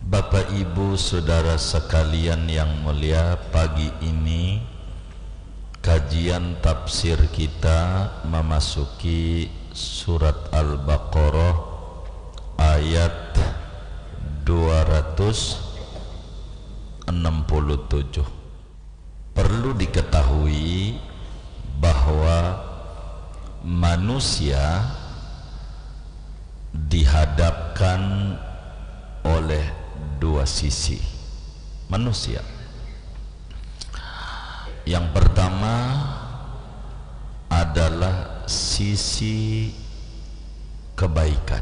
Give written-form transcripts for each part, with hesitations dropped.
Bapak Ibu Saudara sekalian yang mulia, pagi ini kajian tafsir kita memasuki surat Al-Baqarah ayat 267. Perlu diketahui bahwa manusia dihadapkan oleh dua sisi manusia. Yang pertama adalah sisi kebaikan,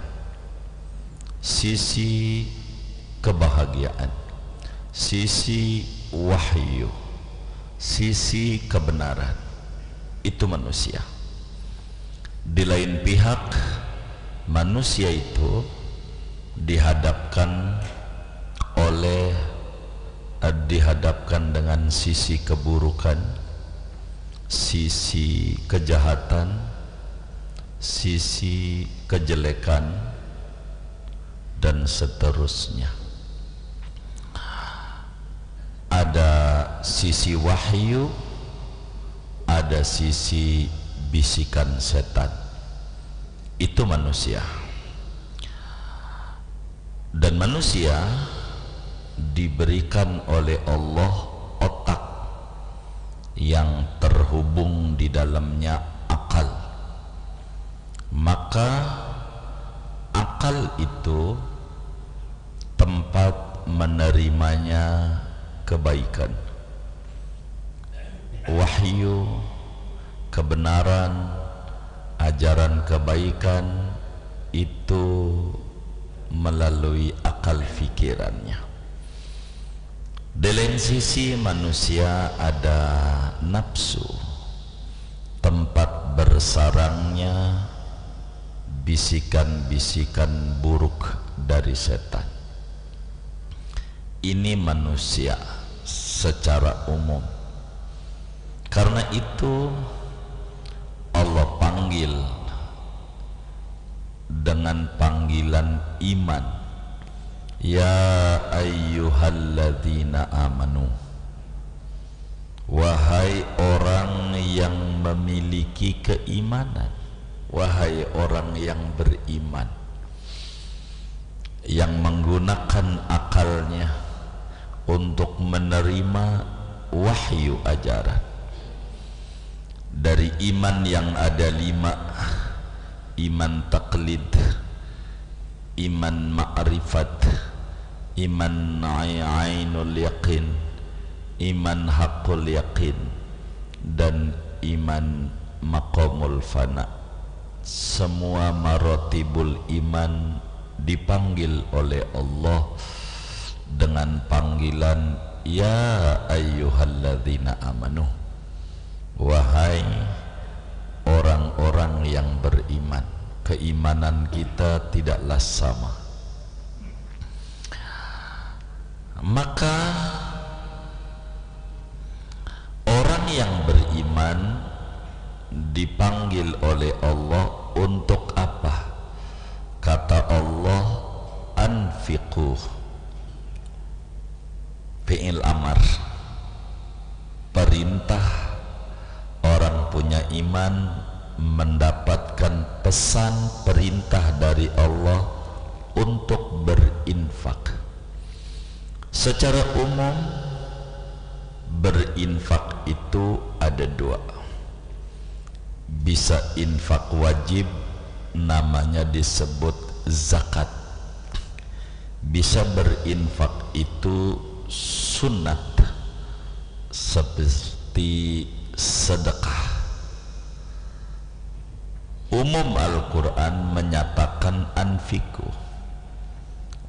sisi kebahagiaan, sisi wahyu, sisi kebenaran. Itu manusia. Di lain pihak, manusia itu dihadapkan dengan sisi keburukan, sisi kejahatan, sisi kejelekan, dan seterusnya. Ada sisi wahyu, ada sisi bisikan setan. Itu manusia. Dan manusia diberikan oleh Allah otak yang terhubung di dalamnya akal. Maka akal itu tempat menerimanya kebaikan, wahyu, kebenaran, ajaran kebaikan itu melalui akal fikirannya. Di lain sisi manusia ada nafsu, tempat bersarangnya bisikan-bisikan buruk dari setan. Ini manusia secara umum. Karena itu Allah panggil dengan panggilan iman, ya ayyuhalladzina amanu, wahai orang yang memiliki keimanan, wahai orang yang beriman, yang menggunakan akalnya untuk menerima wahyu ajaran. Dari iman yang ada 5, iman taklid, iman ma'rifat, iman ainul yaqin, iman haqqul yaqin, dan iman maqamul fana. Semua maratibul iman dipanggil oleh Allah dengan panggilan ya ayyuhalladzina amanu, wahai orang-orang yang beriman. Keimanan kita tidaklah sama. Maka orang yang beriman dipanggil oleh Allah untuk apa? Kata Allah, anfiqu, fi'il amar, perintah. Orang punya iman mendapatkan pesan perintah dari Allah untuk berinfak. Secara umum berinfak itu ada 2. Bisa infak wajib, namanya disebut zakat. Bisa berinfak itu sunat, seperti sedekah. Umum Al-Quran menyatakan anfiku,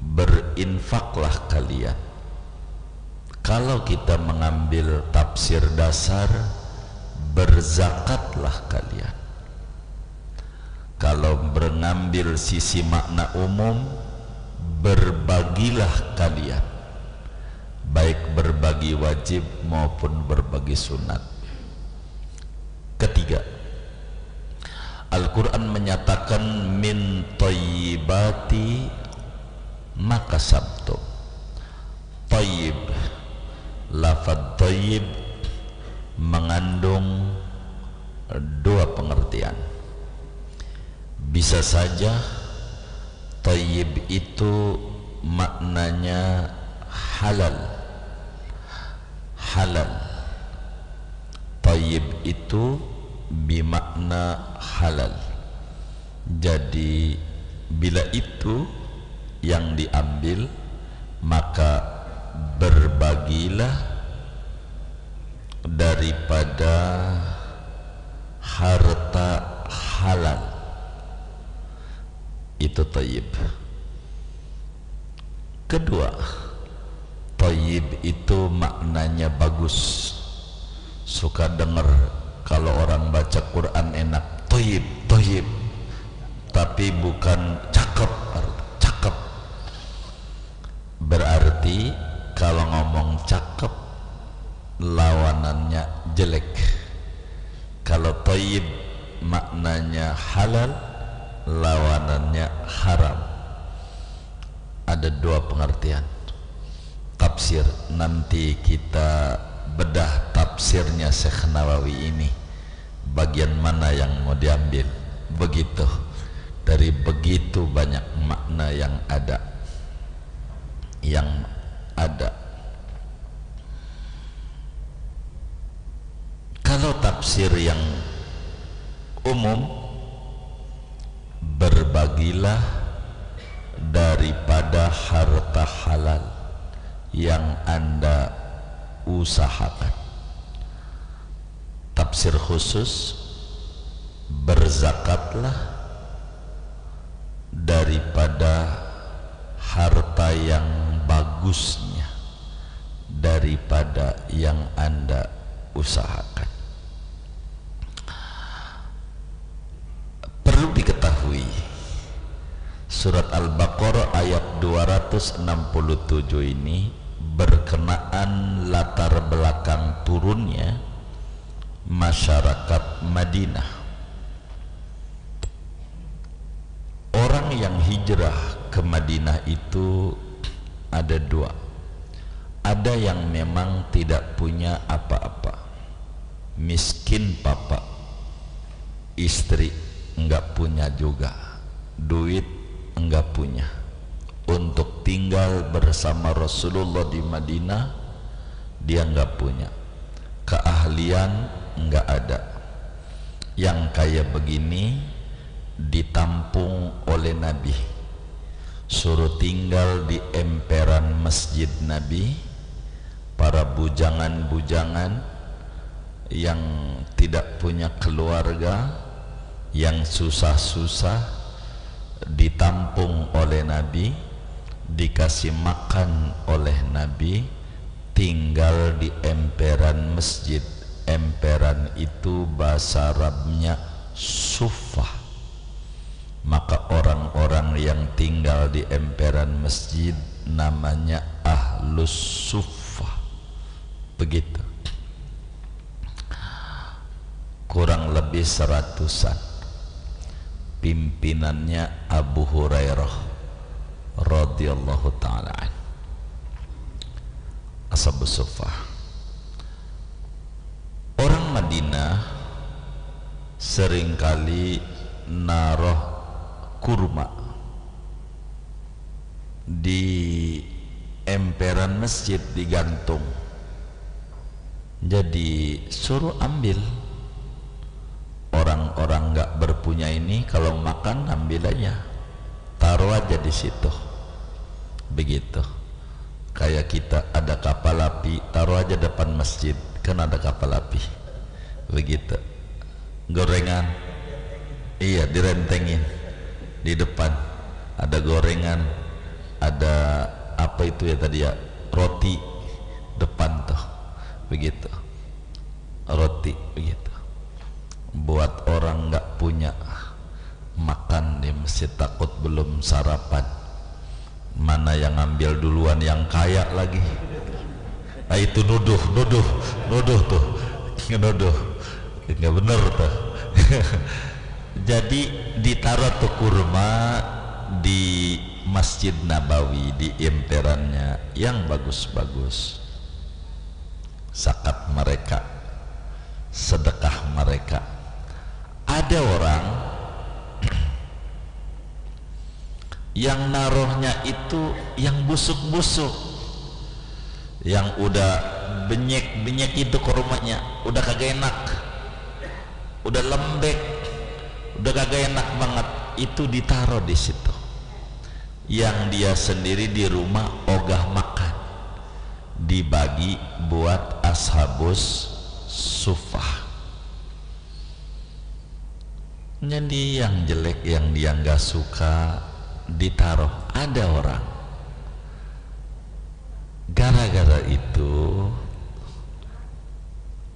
berinfaklah kalian. Kalau kita mengambil tafsir dasar, berzakatlah kalian. Kalau mengambil sisi makna umum, berbagilah kalian, baik berbagi wajib maupun berbagi sunat. Ketiga, Al-Quran menyatakan min thayyibati makasabtum, Tayyib. Lafadz tayyib mengandung dua pengertian. Bisa saja tayyib itu maknanya halal. Halal. Tayyib itu bimakna halal. Jadi bila itu yang diambil, maka berbagilah daripada harta halal. Itu tayyib. Kedua, tayyib itu maknanya bagus. Suka dengar kalau orang baca Quran enak, tayyib, tayyib, tapi bukan cakep. Cakep berarti kalau ngomong cakep lawanannya jelek. Kalau tayyib maknanya halal, lawanannya haram. Ada dua pengertian. Tafsir, nanti kita bedah tafsirnya Syekh Nawawi ini, bagian mana yang mau diambil. Begitu, dari begitu banyak makna yang ada. Kalau tafsir yang umum, berbagilah daripada harta halal yang Anda usahakan. Tafsir khusus, berzakatlah daripada harta yang bagusnya daripada yang Anda usahakan. Perlu diketahui, surat Al-Baqarah ayat 267 ini berkenaan latar belakang turunnya masyarakat Madinah. Orang yang hijrah ke Madinah itu ada dua. Ada yang memang tidak punya apa-apa, miskin papa, istri enggak punya juga, duit enggak punya, untuk tinggal bersama Rasulullah di Madinah dia enggak punya, keahlian enggak ada. Yang kayak begini ditampung oleh Nabi, suruh tinggal di emperan masjid Nabi. Para bujangan-bujangan yang tidak punya keluarga, yang susah-susah, ditampung oleh Nabi, dikasih makan oleh Nabi, tinggal di emperan masjid. Emperan itu bahasa Arabnya suffah. Maka orang-orang yang tinggal di emperan masjid namanya ahlus suffah. Begitu. Kurang lebih 100-an. Pimpinannya Abu Hurairah radhiyallahu ta'ala an, ashabus suffah. Orang Madinah seringkali naruh kurma di emperan masjid, digantung. Jadi suruh ambil. Orang-orang nggak berpunya ini kalau makan ambil aja, taruh aja di situ. Begitu. Kayak kita ada kapal api, taruh aja depan masjid, kan ada kapal api. Begitu. Gorengan, iya, direntengin di depan. Ada gorengan, ada apa itu ya tadi ya, roti depan tuh. Begitu. Roti begitu. Buat orang nggak punya makan di masjid, takut belum sarapan. Mana yang ngambil duluan, yang kaya lagi. Nah itu nuduh tuh, nuduh, nggak bener tuh. Jadi ditaruh tuh kurma di Masjid Nabawi, di emperannya yang bagus-bagus, zakat mereka, sedekah mereka. Ada orang yang naruhnya itu yang busuk-busuk, yang udah benyek-benyek itu kurmanya, udah kagak enak, udah lembek, udah kagak enak banget, itu ditaruh di situ. Yang dia sendiri di rumah ogah makan, dibagi buat ashabus sufah. Jadi yang jelek, yang dia nggak suka, ditaruh. Ada orang gara-gara itu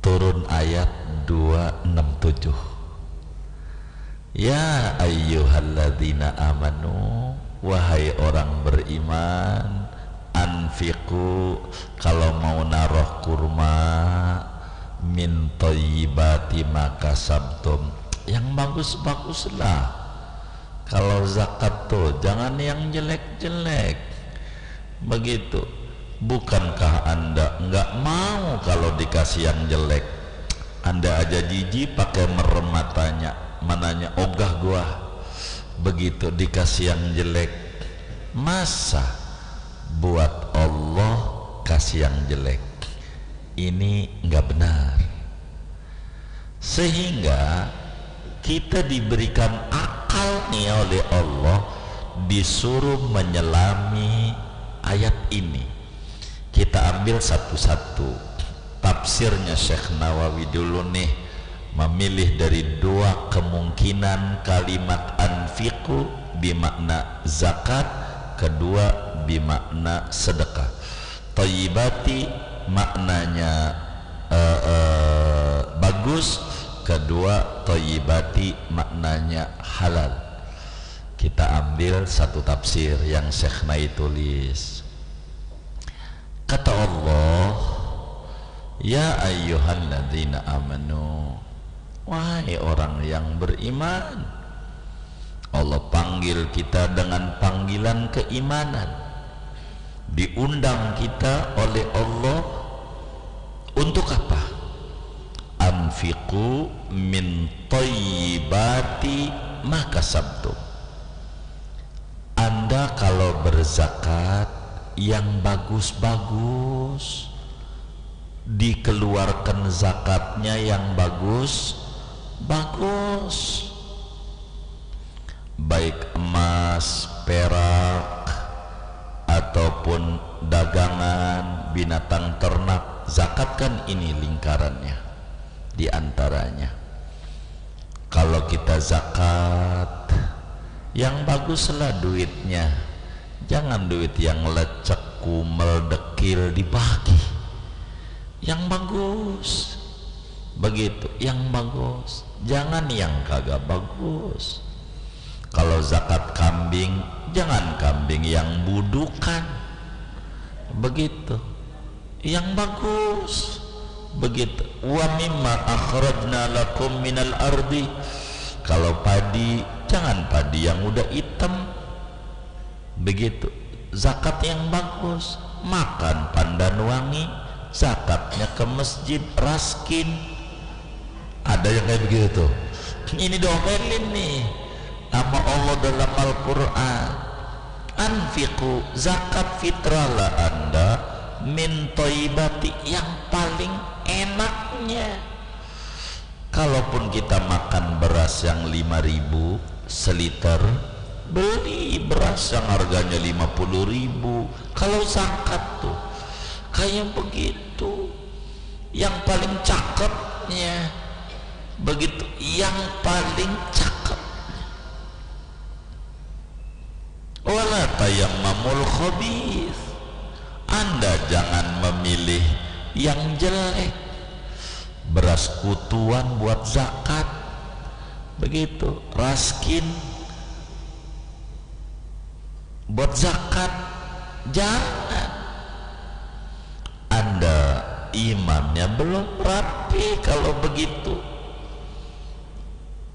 turun ayat 267, ya ayyuhalladzina amanu, wahai orang beriman, anfiqu, kalau mau naruh kurma, min thayyibati ma kasabtum, yang bagus-bagus lah. Kalau zakat tuh jangan yang jelek-jelek. Begitu. Bukankah Anda enggak mau kalau dikasih yang jelek? Anda aja jijik pakai merem matanya, mananya ogah gua. Begitu dikasih yang jelek, masa buat Allah kasih yang jelek? Ini enggak benar. Sehingga kita diberikan akal nih oleh Allah, disuruh menyelami ayat ini. Kita ambil satu-satu. Tafsirnya Syekh Nawawi dulu nih, memilih dari dua kemungkinan kalimat anfiqu bimakna zakat, kedua bimakna sedekah. Thayyibati maknanya bagus, kedua thayyibati maknanya halal. Kita ambil satu tafsir yang Syekh Nai tulis. Kata Allah, ya ayyuhalladzina amanu, wahai orang yang beriman. Allah panggil kita dengan panggilan keimanan, diundang kita oleh Allah untuk apa? Anfiqu min thayyibati ma kasabtum. Anda kalau berzakat yang bagus-bagus, dikeluarkan zakatnya yang bagus-bagus, baik emas, perak, ataupun dagangan, binatang ternak. Zakat kan ini lingkarannya, diantaranya. Kalau kita zakat, yang baguslah duitnya, jangan duit yang lecek, kumel, dekil, dibagi. Yang bagus, begitu, yang bagus, jangan yang kagak bagus. Kalau zakat kambing, jangan kambing yang budukan, begitu, yang bagus, begitu. Wa mimma akhrajna lakum minal ardi, kalau padi, jangan padi yang udah hitam, begitu. Zakat yang bagus, makan pandan wangi, zakatnya ke masjid Raskin. Ada yang kayak begitu tuh. Ini domelin nih nama Allah dalam Al-Quran. Anfiqu, zakat fitrahlah Anda, min thayyibati, yang paling enaknya. Kalaupun kita makan beras yang 5.000 seliter, beli beras yang harganya 50.000. Kalau zakat tuh kayak begitu, yang paling cakepnya, begitu, yang paling cakep. Wala tayammamul khabith, Anda jangan memilih yang jelek. Beras kutuan buat zakat, begitu. Raskin buat zakat, jangan. Anda imannya belum rapi kalau begitu.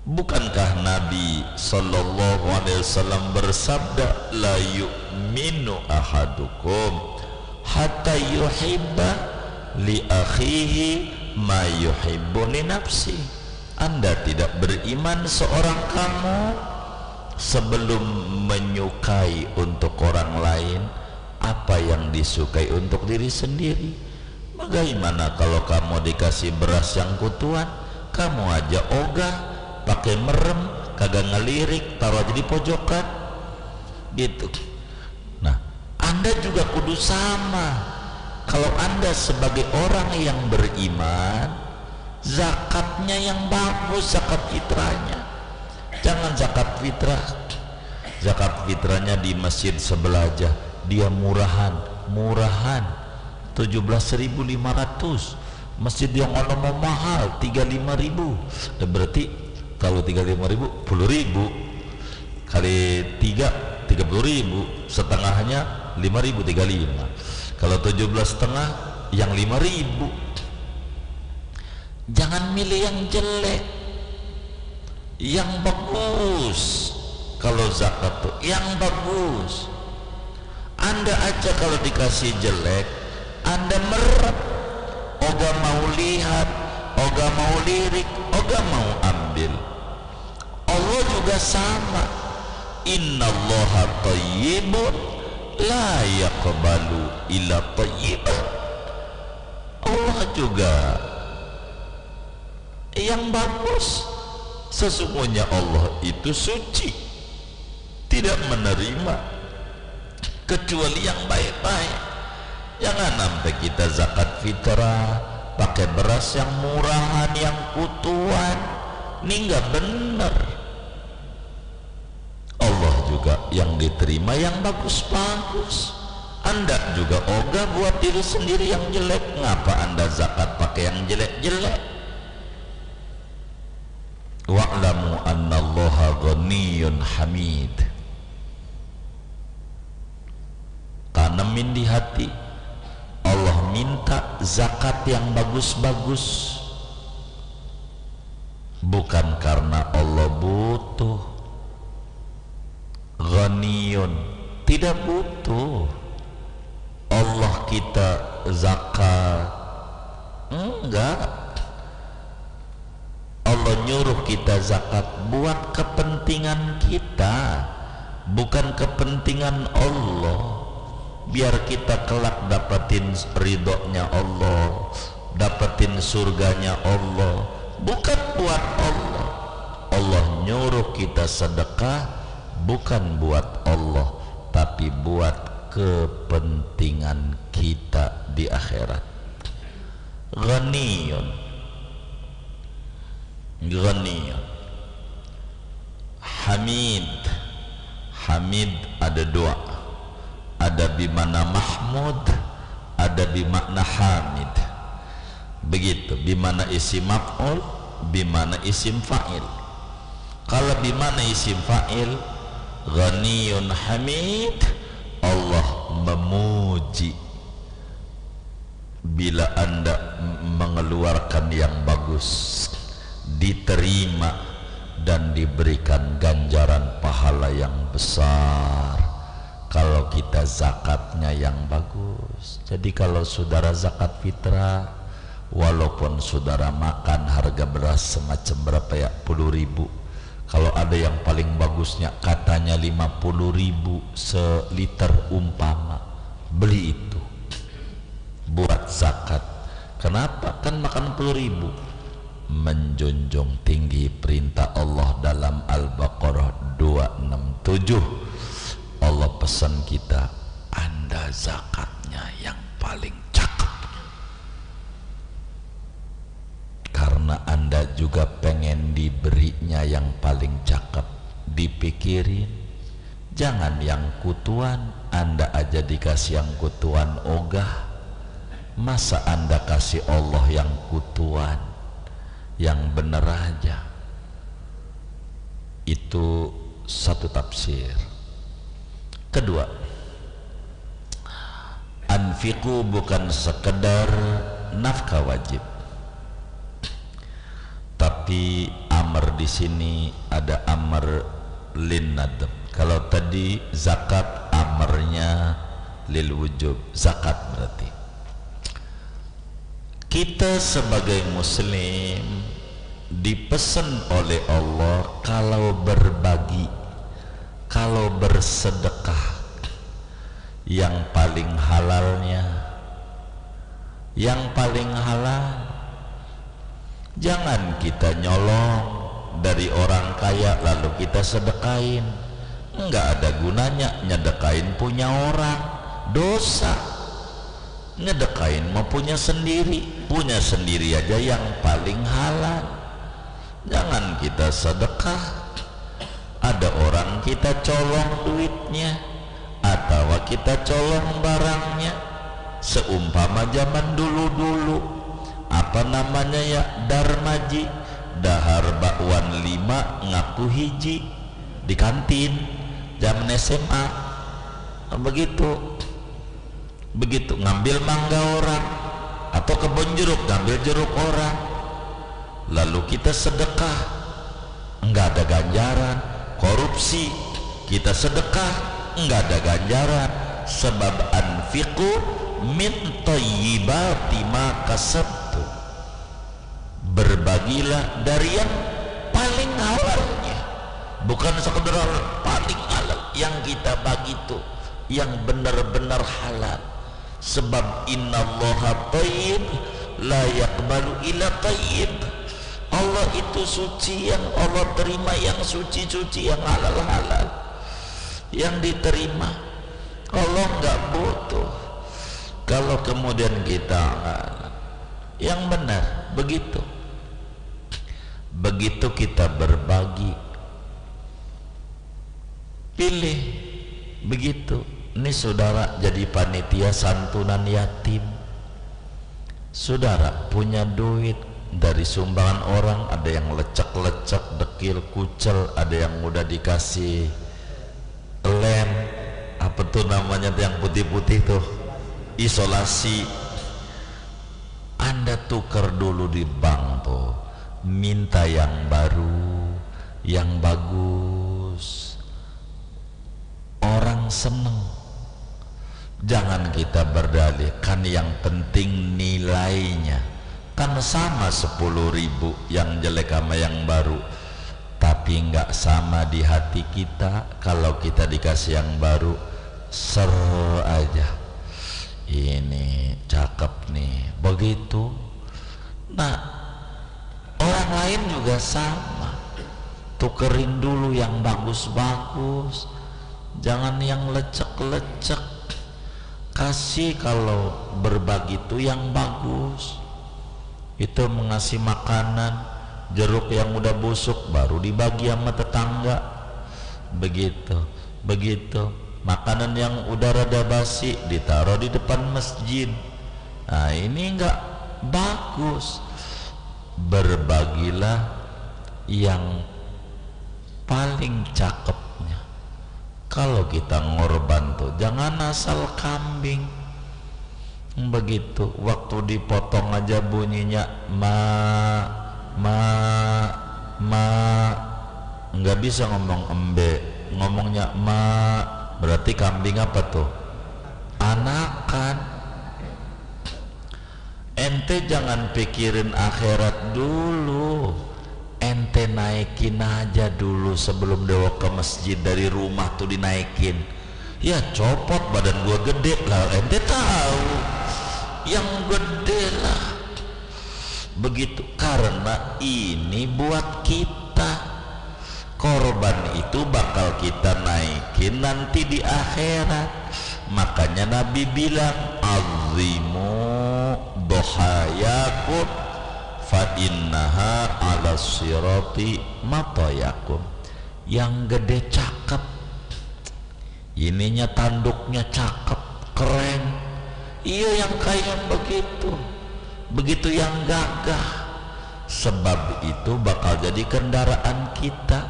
Bukankah Nabi sallallahu alaihi wasallam bersabda, la yu'minu ahadukum hatta yuhibba li akhihi ma yuhibbu li nafsi. Anda tidak beriman seorang kamu sebelum menyukai untuk orang lain apa yang disukai untuk diri sendiri. Bagaimana kalau kamu dikasih beras yang kutuan, kamu aja ogah, pakai merem, kagak ngelirik, taruh aja di pojokan gitu. Nah, Anda juga kudu sama. Kalau Anda sebagai orang yang beriman, zakatnya yang bagus, zakat fitrahnya. Jangan zakat fitrah, zakat fitrahnya di masjid sebelah aja dia murahan 17.500, masjid yang ono mau mahal 35.000. Berarti kalau 35.000 10.000 kali 3 30.000, setengahnya 5.000 35. Kalau 17 setengah yang 5.000. Jangan milih yang jelek, yang bagus. Kalau zakat tuh yang bagus. Anda aja kalau dikasih jelek, Anda merem, oga mau lihat, oga mau lirik, oga mau ambil. Allah juga sama. Innallaha thayyibun la yaqbalu illa thayyiban. Allah juga yang bagus. Sesungguhnya Allah itu suci, tidak menerima kecuali yang baik-baik. Jangan sampai kita zakat fitrah pakai beras yang murahan, yang kutuan. Ini nggak benar. Allah juga yang diterima yang bagus-bagus. Anda juga ogah buat diri sendiri yang jelek. Ngapa Anda zakat pakai yang jelek-jelek? Wa'lamu annallaha ghaniyyun hamid. Tanemin di hati, Allah minta zakat yang bagus-bagus, bukan karena Allah butuh. Ghaniyun, tidak butuh. Allah kita zakat, enggak. Allah nyuruh kita zakat buat kepentingan kita, bukan kepentingan Allah. Biar kita kelak dapetin ridhonya Allah, dapetin surganya Allah, bukan buat Allah. Allah nyuruh kita sedekah bukan buat Allah, tapi buat kepentingan kita di akhirat. Ghaniyun, ghaniyun. Hamid, hamid ada dua, ada bimana mahmud, ada bimakna hamid. Begitu, bimana isim maf'ul, bimana isim fa'il. Kalau bimana isim fa'il, ghaniyun hamid, Allah memuji. Bila Anda mengeluarkan yang bagus, diterima dan diberikan ganjaran pahala yang besar. Kalau kita zakatnya yang bagus. Jadi kalau saudara zakat fitrah, walaupun saudara makan harga beras semacam berapa ya, 10.000, kalau ada yang paling bagusnya katanya 50.000 seliter umpama, beli itu buat zakat. Kenapa? Kan makan 10.000. Menjunjung tinggi perintah Allah dalam Al-Baqarah 267. Allah pesan kita, Anda zakatnya yang paling cakep, karena Anda juga pengen diberinya yang paling cakep. Dipikirin, jangan yang kutuan. Anda aja dikasih yang kutuan ogah, masa Anda kasih Allah yang kutuan? Yang bener aja. Itu satu tafsir. Kedua, anfiqu bukan sekedar nafkah wajib, tapi amr di sini ada amr lin nadab. Kalau tadi zakat amrnya lil wujub, zakat berarti. Kita sebagai muslim dipesan oleh Allah kalau berbagi, kalau bersedekah, yang paling halalnya, yang paling halal. Jangan kita nyolong dari orang kaya lalu kita sedekain. Enggak ada gunanya nyedekain punya orang, dosa. Nyedekain mau punya sendiri aja yang paling halal. Jangan kita sedekah, ada orang kita colong duitnya atau kita colong barangnya. Seumpama zaman dulu-dulu apa namanya ya, darmaji, dahar bakwan 5 ngaku hiji di kantin zaman SMA. Begitu ngambil mangga orang atau kebun jeruk, ngambil jeruk orang lalu kita sedekah, enggak ada ganjaran. Korupsi kita sedekah, enggak ada ganjaran. Sebab anfiqu min thayyibati ma kasabtu, berbagilah dari yang paling halalnya, bukan sekedar paling halal. Yang kita bagi itu yang benar-benar halal. Sebab innallaha thayyib la yaqbalu illa thayyib. Allah itu suci, yang Allah terima yang suci-suci, yang halal-halal yang diterima. Allah enggak butuh. Kalau kemudian kita yang benar begitu kita berbagi, pilih begitu. Ini saudara jadi panitia santunan yatim, saudara punya duit dari sumbangan orang, ada yang lecek-lecek, dekil, kucel, ada yang udah dikasih lem, apa tuh namanya yang putih-putih tuh, isolasi. Anda tukar dulu di bank tuh, minta yang baru, yang bagus, orang seneng. Jangan kita berdalih, kan yang penting nilainya. Kan sama 10.000 yang jelek sama yang baru, tapi nggak sama di hati kita. Kalau kita dikasih yang baru, ser aja, ini cakep nih, begitu. Nah, orang lain juga sama, tukerin dulu yang bagus-bagus, jangan yang lecek-lecek. Kasih kalau berbagi itu yang bagus. Itu mengasih makanan, jeruk yang udah busuk baru dibagi sama tetangga. Begitu. Makanan yang udah rada basi ditaruh di depan masjid. Nah, ini enggak bagus. Berbagilah yang paling cakepnya. Kalau kita ngorban tuh jangan asal kambing. Begitu, waktu dipotong aja bunyinya ma, nggak bisa ngomong embe, ngomongnya ma, berarti kambing apa tuh? Anakan. Ente jangan pikirin akhirat dulu, ente naikin aja dulu sebelum dewa ke masjid. Dari rumah tuh dinaikin, ya copot badan gua gede lah, ente tahu yang gede lah. Begitu, karena ini buat kita. Korban itu bakal kita naikin nanti di akhirat. Makanya Nabi bilang, azimu dohayakum fa innaha ala sirati matayakum. Yang gede cakep, ininya tanduknya cakep, keren. Iya, yang kayak begitu yang gagah. Sebab itu bakal jadi kendaraan kita.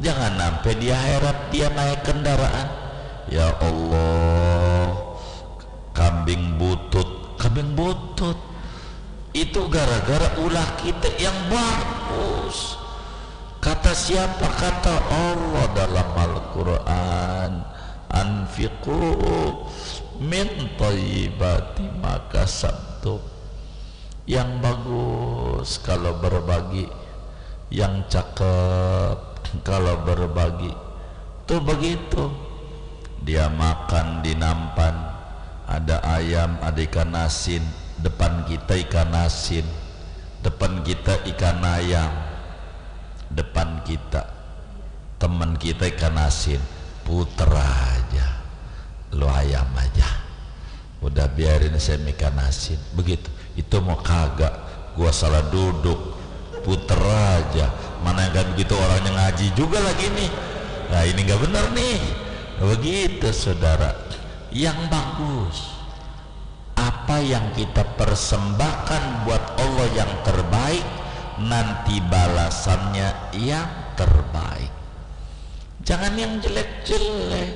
Jangan sampai di akhirat dia naik kendaraan, ya Allah, kambing butut. Itu gara-gara ulah kita yang bagus. Kata siapa? Kata Allah dalam Al-Quran, anfiqu min thayyibati ma kasabtum. Yang bagus kalau berbagi, yang cakep kalau berbagi. Tuh begitu, dia makan di nampan, ada ayam, ada ikan asin, depan kita ikan asin, depan kita ikan ayam, depan kita teman kita ikan asin, puter aja, lu ayam aja, udah biarin saya ikan asin. Begitu. Itu mau kagak, gua salah duduk, puter aja. Mana yang kan begitu, orangnya ngaji juga lagi nih. Nah ini nggak benar nih. Begitu saudara. Yang bagus, apa yang kita persembahkan buat Allah yang terbaik, nanti balasannya yang terbaik. Jangan yang jelek-jelek,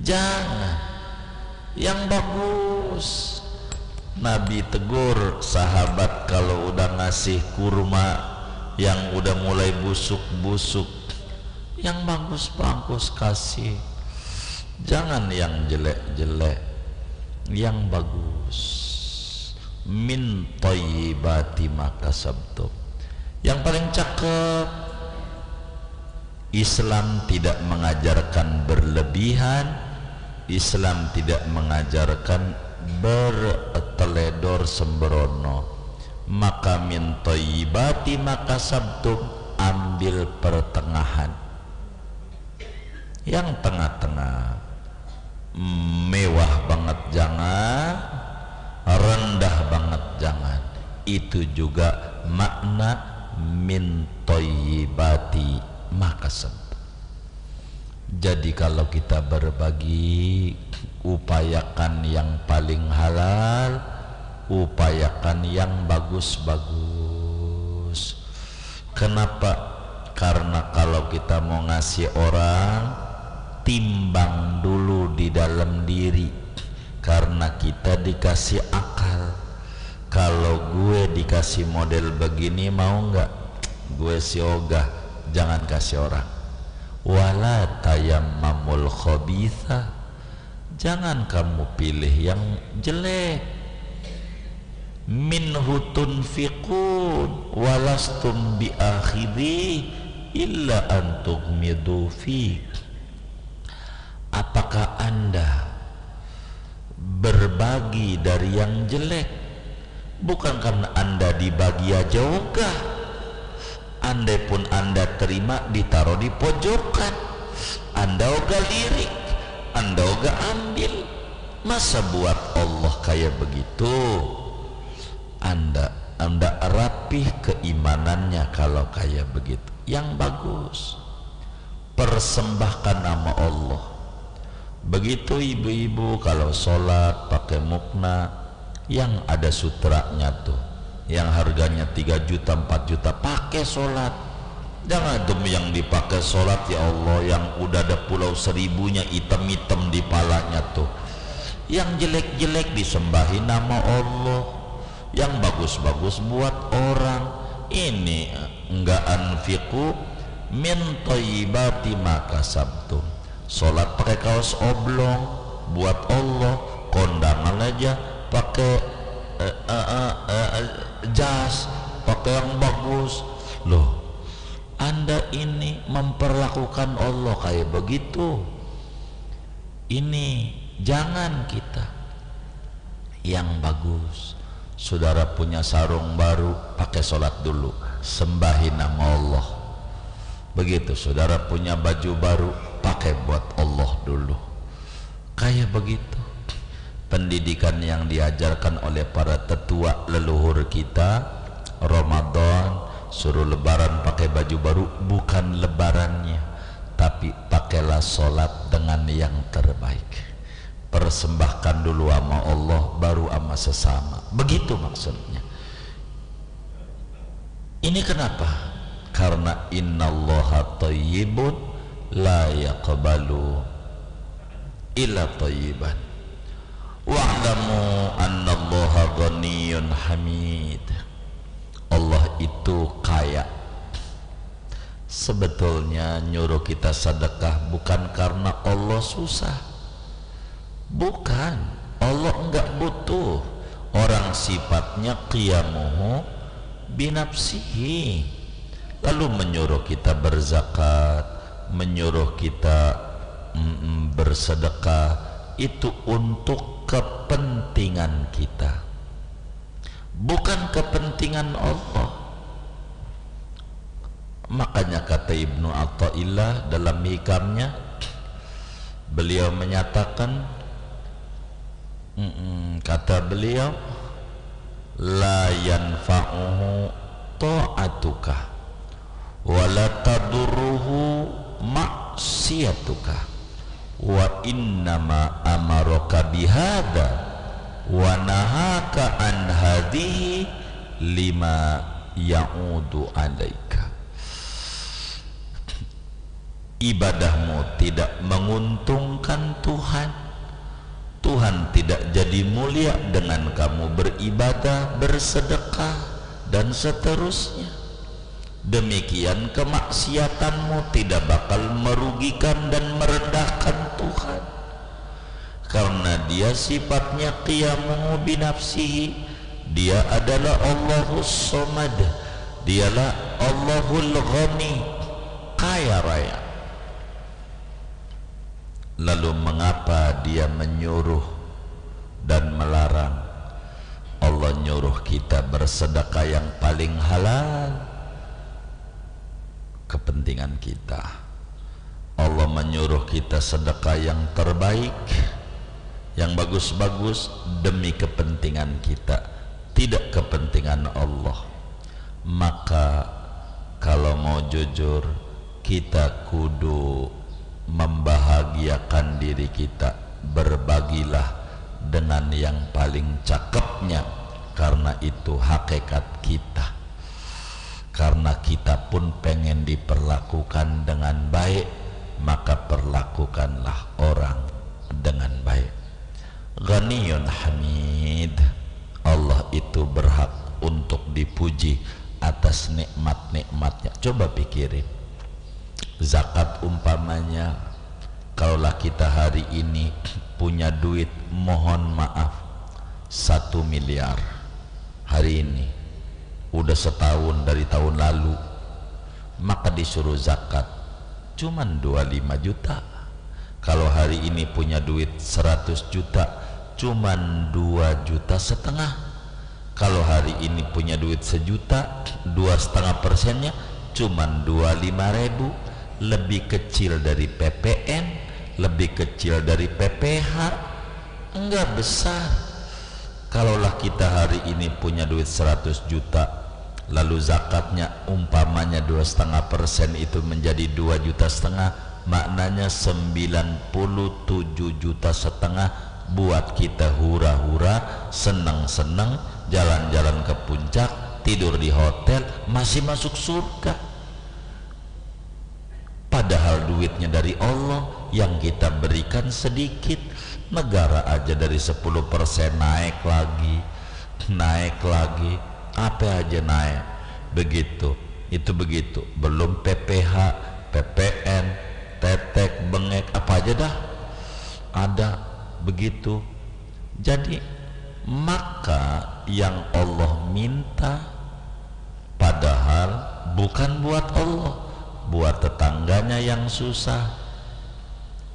jangan, yang bagus. Nabi tegur sahabat kalau udah ngasih kurma yang udah mulai busuk-busuk, yang bagus-bagus kasih, jangan yang jelek-jelek, yang bagus. Min thayyibati ma kasabtum. Yang paling cakep. Islam tidak mengajarkan berlebihan, Islam tidak mengajarkan berteledor sembrono. Maka min thayyibati ma kasabtum, ambil pertengahan, yang tengah-tengah. Mewah banget jangan, rendah banget jangan. Itu juga makna min thayyibati ma kasabtum. Jadi kalau kita berbagi, upayakan yang paling halal, upayakan yang bagus-bagus. Kenapa? Karena kalau kita mau ngasih orang, timbang dulu di dalam diri. Karena kita dikasih akal. Kalau gue dikasih model begini mau nggak? Gue si ogah, jangan kasih orang. Wala tayammamul khabitha, jangan kamu pilih yang jelek. Minhu tunfiqun walastum biakhidhi illa an tughmidu fi. Apakah Anda berbagi dari yang jelek? Bukan karena Anda dibagi aja ogah. Andai pun Anda terima, ditaruh di pojokan, Anda ogah lirik, Anda ogah ambil. Masa buat Allah kayak begitu? Anda rapih keimanannya kalau kayak begitu. Yang bagus, persembahkan nama Allah. Begitu ibu-ibu kalau sholat pakai mukna yang ada sutranya tuh, yang harganya 3 juta 4 juta, pakai sholat. Jangan demi yang dipakai sholat, ya Allah, yang udah ada pulau seribunya hitam-hitam di palanya tuh. Yang jelek-jelek disembahin nama Allah, yang bagus-bagus buat orang. Ini enggak anfiqu min thayyibati ma kasabtum. Sholat pakai kaos oblong buat Allah, kondangan aja pakai jas, pakai yang bagus. Loh, Anda ini memperlakukan Allah kayak begitu. Ini jangan kita. Yang bagus. Saudara punya sarung baru, pakai sholat dulu, sembahin nama Allah. Begitu saudara punya baju baru, pakai buat Allah dulu. Kayak begitu pendidikan yang diajarkan oleh para tetua leluhur kita. Ramadan suruh lebaran pakai baju baru, bukan lebarannya, tapi pakailah sholat dengan yang terbaik. Persembahkan dulu sama Allah, baru sama sesama. Begitu maksudnya. Ini kenapa? Karena innallaha thayyibun la yaqbalu illa thayyiban. Wa'lamu annallaha ghaniyyun hamid. Allah itu kaya. Sebetulnya nyuruh kita sedekah bukan karena Allah susah, bukan, Allah enggak butuh. Orang sifatnya qiyamuhu binafsihi, lalu menyuruh kita berzakat, menyuruh kita bersedekah, itu untuk kepentingan kita, bukan kepentingan Allah. Makanya kata Ibnu Athaillah dalam hikamnya, beliau menyatakan, kata beliau, la yanfa'uhu ta'atuka wa la tadurruhu maksiyatuka wa innama amaraka bihada wa nahaka an hadhihi lima ya'udu alaika. Ibadahmu tidak menguntungkan Tuhan, Tuhan tidak jadi mulia dengan kamu beribadah, bersedekah, dan seterusnya. Demikian kemaksiatanmu tidak bakal merugikan dan merendahkan Tuhan, karena dia sifatnya qiyamuhu binafsihi. Dia adalah Allahus Somad, dialah Allahul Ghani, kaya raya. Lalu mengapa dia menyuruh dan melarang? Allah nyuruh kita bersedekah yang paling halal, kepentingan kita. Allah menyuruh kita sedekah yang terbaik, yang bagus-bagus, demi kepentingan kita, tidak kepentingan Allah. Maka kalau mau jujur, kita kudu membahagiakan diri kita, berbagilah dengan yang paling cakepnya, karena itu hakikat kita. Karena kita pun pengen diperlakukan dengan baik, maka perlakukanlah orang dengan baik. Ghaniyun Hamid, Allah itu berhak untuk dipuji atas nikmat-nikmatnya. Coba pikirin, zakat umpamanya, kalaulah kita hari ini punya duit, mohon maaf 1 miliar hari ini, udah setahun dari tahun lalu, maka disuruh zakat cuman 25 juta. Kalau hari ini punya duit 100 juta, cuman 2,5 juta. Kalau hari ini punya duit 1 juta, 2,5%-nya cuman 25.000, lebih kecil dari PPN, lebih kecil dari PPH, enggak besar. Kalaulah kita hari ini punya duit 100 juta, lalu zakatnya umpamanya 2,5%, itu menjadi 2,5 juta, maknanya 97,5 juta buat kita hura-hura, senang-senang, jalan-jalan ke puncak, tidur di hotel, masih masuk surga. Padahal duitnya dari Allah, yang kita berikan sedikit. Negara aja dari 10% naik lagi, apa aja naik, begitu, itu begitu, belum PPH, PPN, tetek, bengek, apa aja dah ada, begitu. Jadi maka yang Allah minta, padahal bukan buat Allah, buat tetangganya yang susah,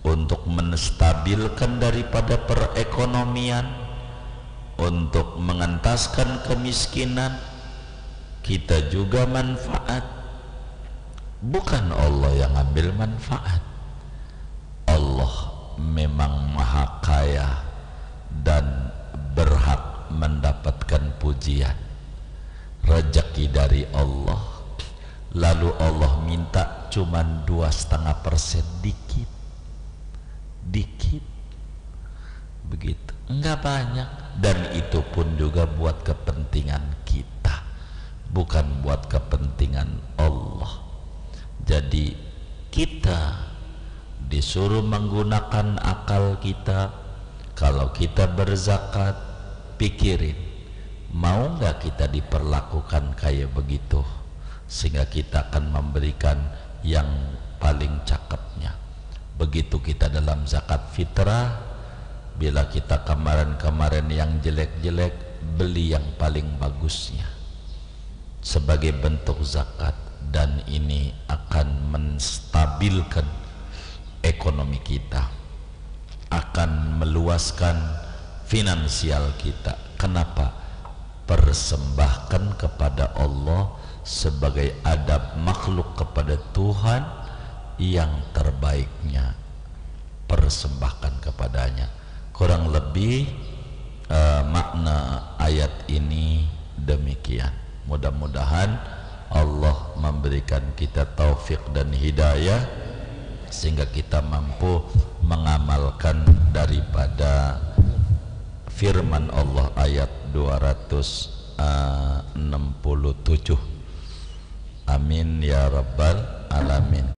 untuk menstabilkan daripada perekonomian, untuk mengentaskan kemiskinan, kita juga manfaat. Bukan Allah yang ambil manfaat. Allah memang maha kaya dan berhak mendapatkan pujian, rezeki dari Allah. Lalu Allah minta cuman 2,5%, dikit begitu, enggak banyak. Dan itu pun juga buat kepentingan kita, bukan buat kepentingan Allah. Jadi kita disuruh menggunakan akal kita. Kalau kita berzakat, pikirin, mau nggak kita diperlakukan kayak begitu, sehingga kita akan memberikan yang paling cakepnya. Begitu kita dalam zakat fitrah, bila kita kemarin yang jelek-jelek, beli yang paling bagusnya sebagai bentuk zakat, dan ini akan menstabilkan ekonomi kita, akan meluaskan finansial kita. Kenapa? Persembahkan kepada Allah sebagai adab makhluk kepada Tuhan yang terbaiknya, persembahkan kepadanya. Kurang lebih makna ayat ini demikian. Mudah-mudahan Allah memberikan kita taufik dan hidayah sehingga kita mampu mengamalkan daripada firman Allah ayat 267. Amin ya rabbal alamin.